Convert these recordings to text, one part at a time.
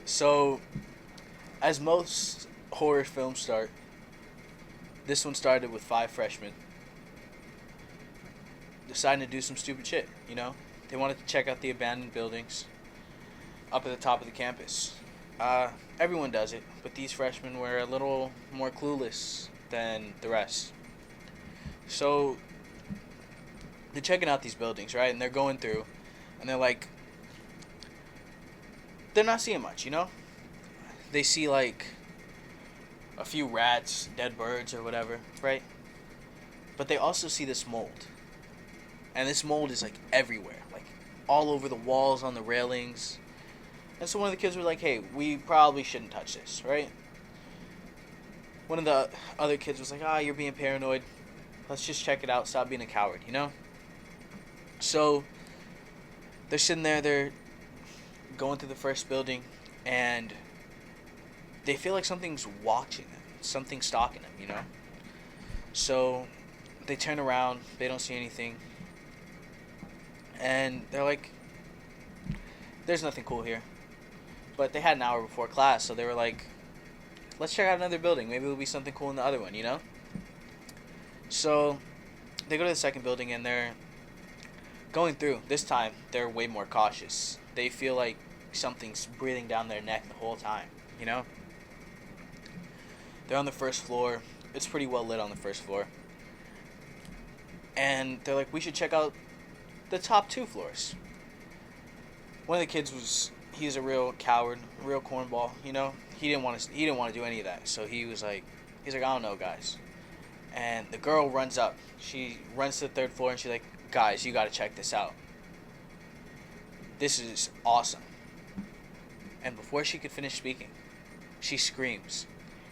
So, as most horror films start, this one started with five freshmen deciding to do some stupid shit, you know? They wanted to check out the abandoned buildings up at the top of the campus. Uh, Everyone does it, but these freshmen were a little more clueless than the rest. So, they're checking out these buildings, right? And they're going through, and they're like, they're not seeing much, you know? They see like a few rats, dead birds, or whatever, right? But they also see this mold. And this mold is like everywhere, like all over the walls, on the railings. And so one of the kids were like, hey, we probably shouldn't touch this, right? One of the other kids was like, you're being paranoid. Let's just check it out. Stop being a coward, you know? So they're sitting there, they're going through the first building, and they feel like something's watching them. Something's stalking them, you know? So they turn around, they don't see anything. And they're like, there's nothing cool here. But they had an hour before class, so they were like, let's check out another building. Maybe there'll be something cool in the other one, you know? So they go to the second building and they're going through. This time, they're way more cautious. They feel like something's breathing down their neck the whole time, you know? They're on the first floor. It's pretty well lit on the first floor. And they're like, we should check out the top two floors. One of the kids he's a real coward, a real cornball, you know? He didn't want to do any of that. So he's like, I don't know, guys. And the girl runs up. She runs to the third floor and she's like, guys, you got to check this out. This is awesome. And before she could finish speaking, she screams.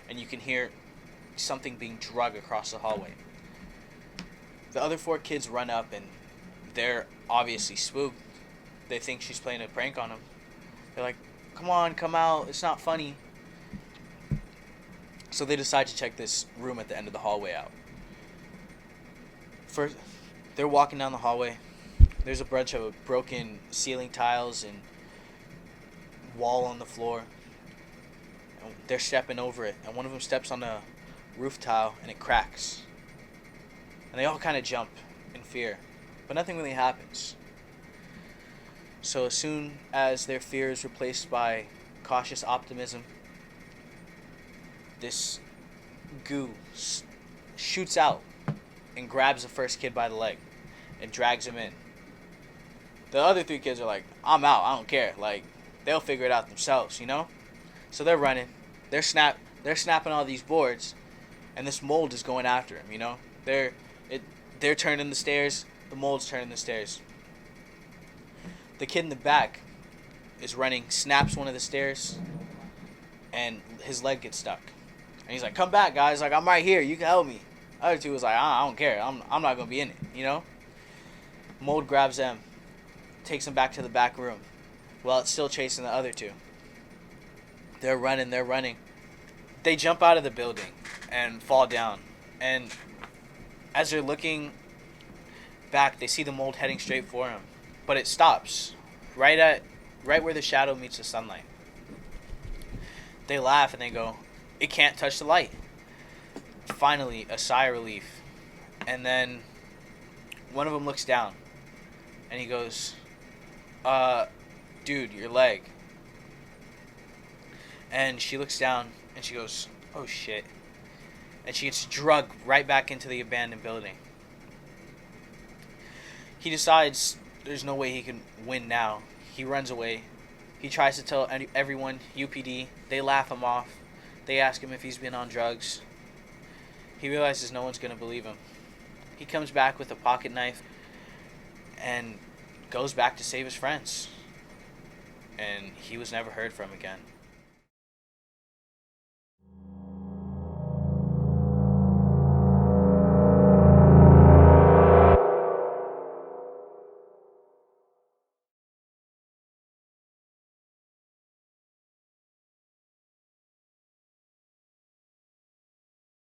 And you can hear something being dragged across the hallway. The other four kids run up and they're obviously spooked. They think she's playing a prank on them. They're like, come on, come out. It's not funny. So they decide to check this room at the end of the hallway out. First, they're walking down the hallway. There's a bunch of broken ceiling tiles and wall on the floor. And they're stepping over it. And one of them steps on the roof tile and it cracks. And they all kind of jump in fear. But nothing really happens. So as soon as their fear is replaced by cautious optimism, this goo shoots out and grabs the first kid by the leg and drags him in. The other three kids are like, I'm out, I don't care. Like, they'll figure it out themselves, you know? So they're running. They're snapping all these boards, and this mold is going after him, you know? They're turning the stairs, the mold's turning the stairs. The kid in the back is running, snaps one of the stairs, and his leg gets stuck. And he's like, come back, guys. Like, I'm right here. You can help me. The other two was like, I don't care. I'm not going to be in it, you know? Mold grabs them, takes them back to the back room while it's still chasing the other two. They're running. They jump out of the building and fall down. And as they're looking back, they see the mold heading straight for them. But it stops right where the shadow meets the sunlight. They laugh and they go, it can't touch the light. Finally, a sigh of relief. And then one of them looks down and he goes, dude, your leg. And she looks down and she goes, oh shit. And she gets drugged right back into the abandoned building. He decides there's no way he can win now. He runs away. He tries to tell everyone, UPD. They laugh him off. They ask him if he's been on drugs. He realizes no one's going to believe him. He comes back with a pocket knife and goes back to save his friends. And he was never heard from again.